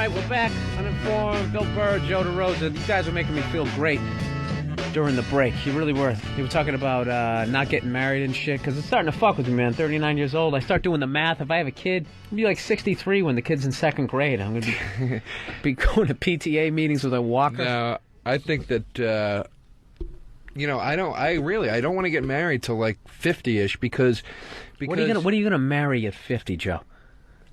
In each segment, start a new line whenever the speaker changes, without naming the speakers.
right, we're back. Uninformed, Bill Burr, Joe DeRosa. These guys were making me feel great during the break. You really were. They were talking about not getting married and shit, because it's starting to fuck with me, man. 39 years old. I start doing the math. If I have a kid, I'll be like 63 when the kid's in second grade. I'm going to be going to PTA meetings with a walker.
No, I think that, I don't want to get married till like 50-ish because
What are you gonna marry at 50, Joe?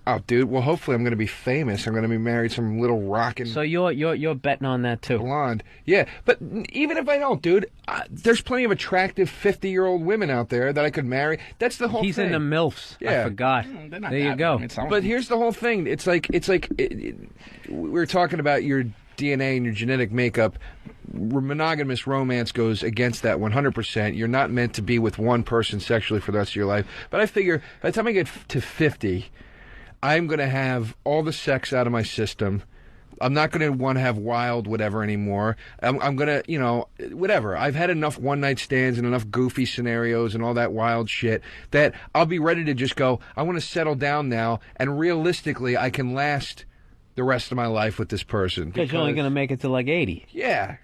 Oh, dude. Well, hopefully I'm going to be famous. I'm going to be married some little rockin'.
So you're betting on that too?
Blonde. Yeah, but even if I don't, dude, there's plenty of attractive 50-year-old women out there that I could marry. That's the whole thing.
He's into MILFs.
Yeah.
I forgot. There you go.
But here's the whole thing. It's like we're talking about your DNA and your genetic makeup. Monogamous romance goes against that 100%. You're not meant to be with one person sexually for the rest of your life. But I figure by the time I get to 50, I'm going to have all the sex out of my system. I'm not going to want to have wild whatever anymore. I'm going to, whatever. I've had enough one-night stands and enough goofy scenarios and all that wild shit that I'll be ready to just go, I want to settle down now, and realistically, I can last the rest of my life with this person.
Because you're only going to make it to like 80.
Yeah.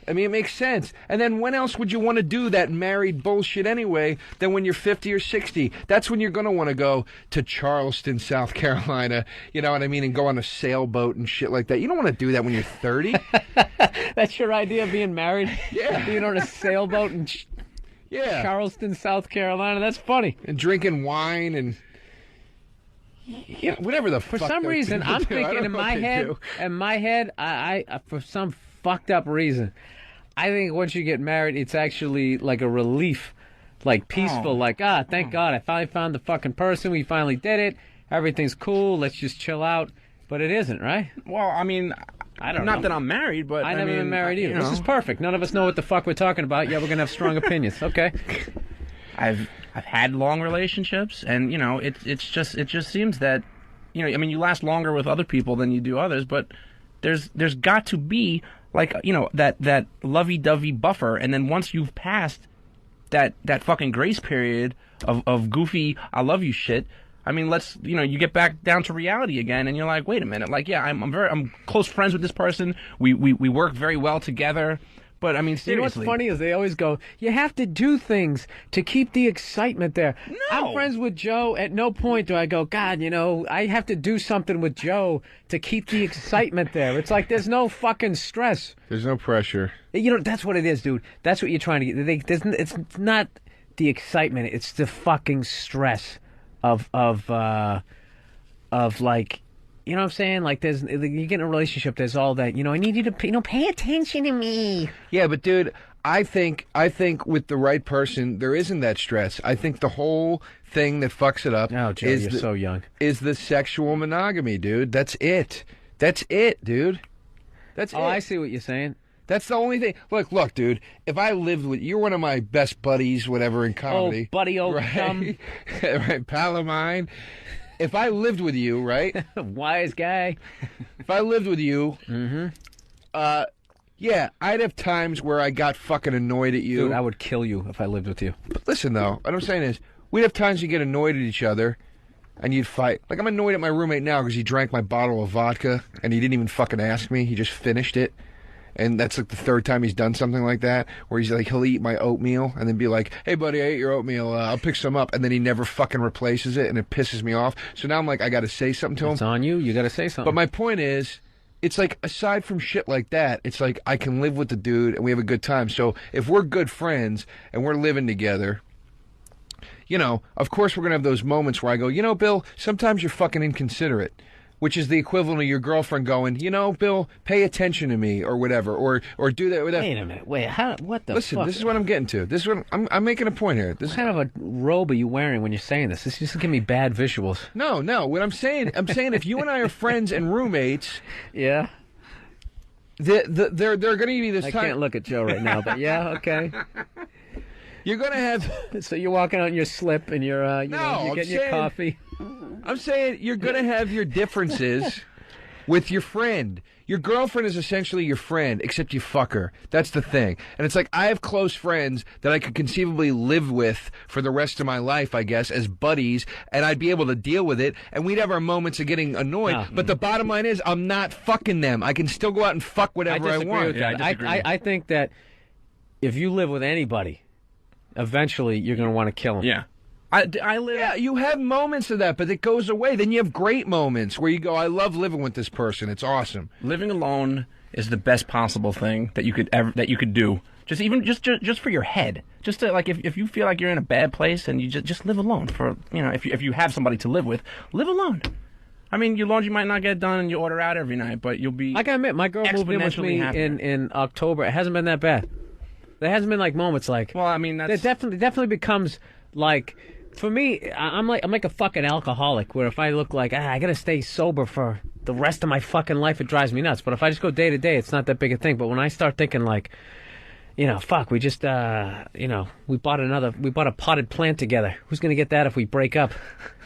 I mean, it makes sense. And then when else would you want to do that married bullshit anyway than when you're 50 or 60? That's when you're going to want to go to Charleston, South Carolina, you know what I mean, and go on a sailboat and shit like that. You don't want to do that when you're 30.
That's your idea of being married?
Yeah.
Being on a sailboat in Charleston, South Carolina? That's funny.
And drinking wine and... Yeah, whatever the fuck.
For some reason, I'm thinking in my head, I for some fucked up reason, I think once you get married, it's actually like a relief, like peaceful, thank God, I finally found the fucking person, we finally did it, everything's cool, let's just chill out. But it isn't, right?
Well, I mean,
I don't know.
Not that I'm married, but
I've never been married either. This is perfect. None of us know what the fuck we're talking about, yet we're going to have strong opinions. Okay.
I've had long relationships, and it just seems that you last longer with other people than you do others, but there's got to be that lovey-dovey buffer, and then once you've passed that fucking grace period of goofy I love you shit, I mean, you get back down to reality again, and you're like, wait a minute, I'm close friends with this person, we work very well together. But, I mean, seriously.
You know what's funny is they always go, you have to do things to keep the excitement there.
No.
I'm friends with Joe. At no point do I go, God, I have to do something with Joe to keep the excitement there. It's like there's no fucking stress.
There's no pressure.
That's what it is, dude. That's what you're trying to get. It's not the excitement. It's the fucking stress of like... You know what I'm saying? Like, you get in a relationship, there's all that, I need you to, pay attention to me.
Yeah, but dude, I think with the right person, there isn't that stress. I think the whole thing that fucks it up
you're so young.
Is the sexual monogamy, dude. That's it. That's it, dude. That's it.
Oh, I see what you're saying.
That's the only thing. Look, dude, if I lived with... You're one of my best buddies, whatever, in comedy.
Oh, buddy, old
right?
chum.
Right, pal of mine. If I lived with you, right?
Wise guy.
If I lived with you, yeah, I'd have times where I got fucking annoyed at you.
Dude, I would kill you if I lived with you.
But listen, though, what I'm saying is, we'd have times you get annoyed at each other, and you'd fight. Like, I'm annoyed at my roommate now because he drank my bottle of vodka, and he didn't even fucking ask me. He just finished it. And that's like the third time he's done something like that, where he's like, he'll eat my oatmeal and then be like, hey, buddy, I ate your oatmeal. I'll pick some up. And then he never fucking replaces it, and it pisses me off. So now I'm like, I got to say something to him.
It's on you. You got to say something.
But my point is, it's like, aside from shit like that, it's like I can live with the dude and we have a good time. So if we're good friends and we're living together, of course we're going to have those moments where I go, Bill, sometimes you're fucking inconsiderate. Which is the equivalent of your girlfriend going, Bill, pay attention to me, or whatever, or do that.
Wait a minute, what the
Listen,
fuck?
this is what I'm getting to. This is what I'm making a point here.
What kind of a robe are you wearing when you're saying this? This just give me bad visuals.
No. What I'm saying if you and I are friends and roommates,
yeah,
they're going to be this time.
I can't look at Joe right now, but yeah, okay.
You're going to have...
So you're walking out in your slip and you're getting your coffee.
I'm saying you're going to have your differences, with your friend. Your girlfriend is essentially your friend, except you fuck her. That's the thing. And it's like, I have close friends that I could conceivably live with for the rest of my life, I guess, as buddies, and I'd be able to deal with it, and we'd have our moments of getting annoyed. But the bottom line is, I'm not fucking them. I can still go out and fuck whatever I want.
With that. I think that if you live with anybody, eventually you're going to want to kill them.
Yeah. I live.
Yeah, you have moments of that, but it goes away. Then you have great moments where you go, I love living with this person. It's awesome.
Living alone is the best possible thing that you could do. Just for your head. Just to, like, if you feel like you're in a bad place and you just live alone for, if you have somebody to live with, live alone. I mean, your laundry might not get done and you order out every night, but you'll be.
I gotta admit, my girl moved in with me in October. It hasn't been that bad. There hasn't been like moments like.
Well, I mean, that's.
It definitely becomes like. For me, I'm like a fucking alcoholic. Where if I look like I gotta stay sober for the rest of my fucking life, it drives me nuts. But if I just go day to day, it's not that big a thing. But when I start thinking like, fuck, we just we bought a potted plant together. Who's gonna get that if we break up?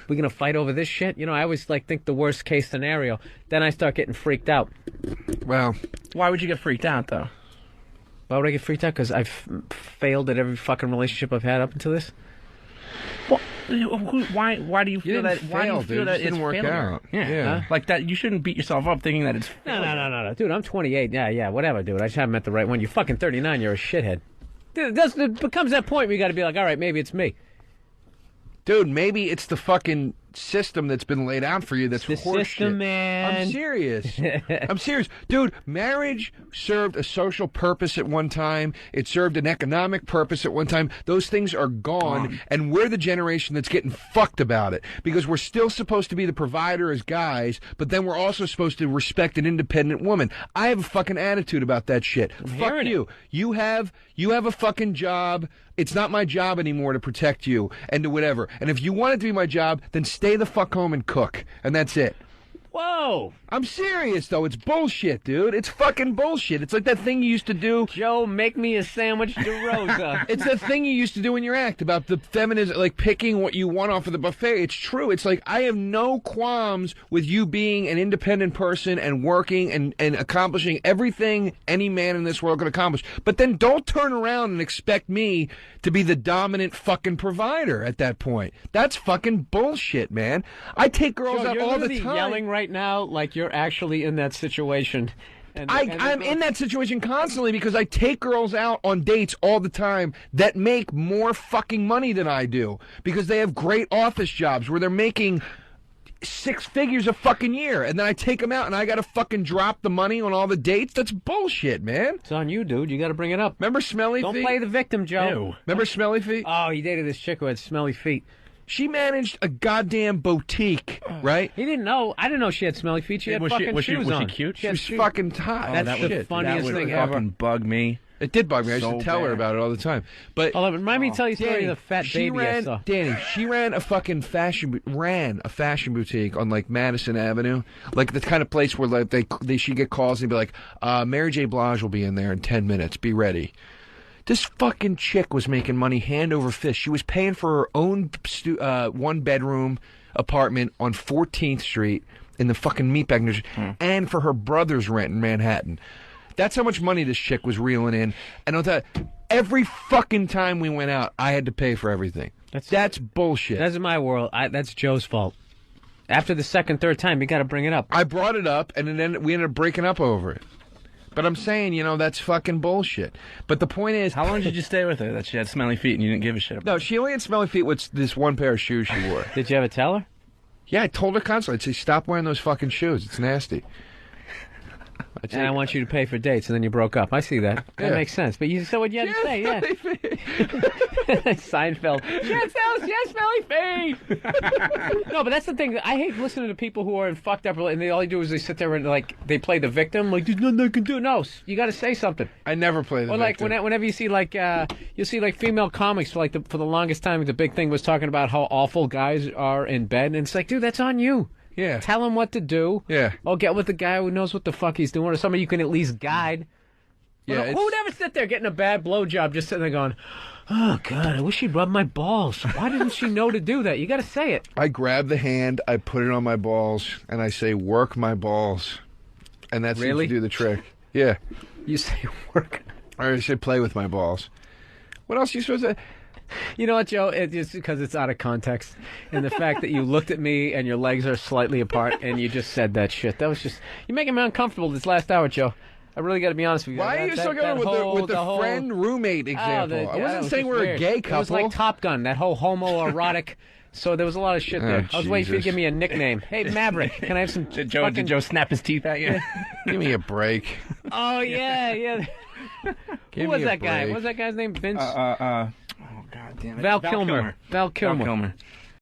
We gonna fight over this shit? I always think the worst case scenario. Then I start getting freaked out.
Well,
why would you get freaked out though?
Why would I get freaked out? Because I've failed at every fucking relationship I've had up until this.
Well, why do you feel that? Why do you feel that it
didn't work out?
Yeah. Like that. You shouldn't beat yourself up thinking that it's failure.
No, dude. I'm 28. Yeah, whatever, dude. I just haven't met the right one. You're fucking 39. You're a shithead. Dude, it becomes that point where you got to be like, all right, maybe it's me.
Dude, maybe it's the fucking system that's been laid out for you that's
the
horseshit.
System, man.
I'm serious. I'm serious. Dude, marriage served a social purpose at one time. It served an economic purpose at one time. Those things are gone, and we're the generation that's getting fucked about it because we're still supposed to be the provider as guys, but then we're also supposed to respect an independent woman. I have a fucking attitude about that shit. Fuck you. You have a fucking job. It's not my job anymore to protect you and to whatever. And if you want it to be my job, then stay the fuck home and cook. And that's it.
Whoa!
I'm serious, though. It's bullshit, dude. It's fucking bullshit. It's like that thing you used to do.
Joe, make me a sandwich, DeRosa.
It's that thing you used to do in your act about the feminism, like picking what you want off of the buffet. It's true. It's like I have no qualms with you being an independent person and working and accomplishing everything any man in this world could accomplish. But then don't turn around and expect me to be the dominant fucking provider at that point. That's fucking bullshit, man. I take girls out all the time.
You're yelling right now like you're actually in that situation.
I'm in that situation constantly because I take girls out on dates all the time that make more fucking money than I do because they have great office jobs where they're making 6 figures a fucking year, and then I take them out and I gotta fucking drop the money on all the dates. That's bullshit, man.
It's on you, dude. You gotta bring it up.
Remember Smelly Feet?
Don't play the victim, Joe.
Ew.
Remember Smelly Feet?
Oh, he dated this chick who had smelly feet.
She managed a goddamn boutique, right?
He didn't know. I didn't know she had smelly feet. She had fucking shoes on.
Was she cute?
She was fucking hot.
That's the funniest
that would
thing
fucking
ever.
bug me.
It did bug me. I used to tell her about it all the time. But
remind me to tell you a story of the fat baby I saw.
Danny, she ran a fucking fashion boutique on like Madison Avenue, like the kind of place where like she'd get calls and be like, Mary J. Blige will be in there in 10 minutes. Be ready. This fucking chick was making money hand over fist. She was paying for her own 1-bedroom apartment on 14th Street in the fucking meatbag industry, and for her brother's rent in Manhattan. That's how much money this chick was reeling in. And I'll tell you, every fucking time we went out, I had to pay for everything. That's bullshit.
That's in my world. That's Joe's fault. After the second, third time, you got to bring it up.
I brought it up, and then we ended up breaking up over it. But I'm saying, that's fucking bullshit. But the point is...
How long did you stay with her that she had smelly feet and you didn't give a shit about?
No, she only had smelly feet with this one pair of shoes she wore.
Did you ever tell her?
Yeah, I told her constantly. I'd say, stop wearing those fucking shoes. It's nasty.
And I want you to pay for dates, and then you broke up. I see that. That makes sense. But you said what you had to say, yeah. Seinfeld. Yes, smelly feet. No, but that's the thing. I hate listening to people who are in fucked up, and all they do is they sit there and they play the victim. Like, there's nothing I can do. No, you got to say something.
I never play the victim.
Or like whenever you see you'll see like female comics for the longest time. The big thing was talking about how awful guys are in bed, and it's like, dude, that's on you.
Yeah.
Tell him what to do.
Yeah.
Or get with the guy who knows what the fuck he's doing, or somebody you can at least guide.
Yeah.
Who would ever sit there getting a bad blowjob just sitting there going, oh, God, I wish she'd rub my balls. Why didn't she know to do that? You got to say it.
I grab the hand, I put it on my balls, and I say, work my balls. and that
Really?
seems to do the trick. Yeah.
You say work.
Or I should play with my balls. What else are you supposed to...
You know what, Joe? It's just because it's out of context. And the fact that you looked at me and your legs are slightly apart and you just said that shit. That was just... You're making me uncomfortable this last hour, Joe. I really got to be honest with you.
Why are you still going with the friend-roommate example? I wasn't saying we're a gay couple.
It was like Top Gun, that whole homoerotic... So there was a lot of shit there. I was waiting for you to give me a nickname. Hey, Maverick, can I have some...
Did Joe snap his teeth at you?
Give me a break.
Oh, yeah. Who was that guy? What was that guy's name? Vince?
Oh, God damn it.
Val Kilmer. Val Kilmer.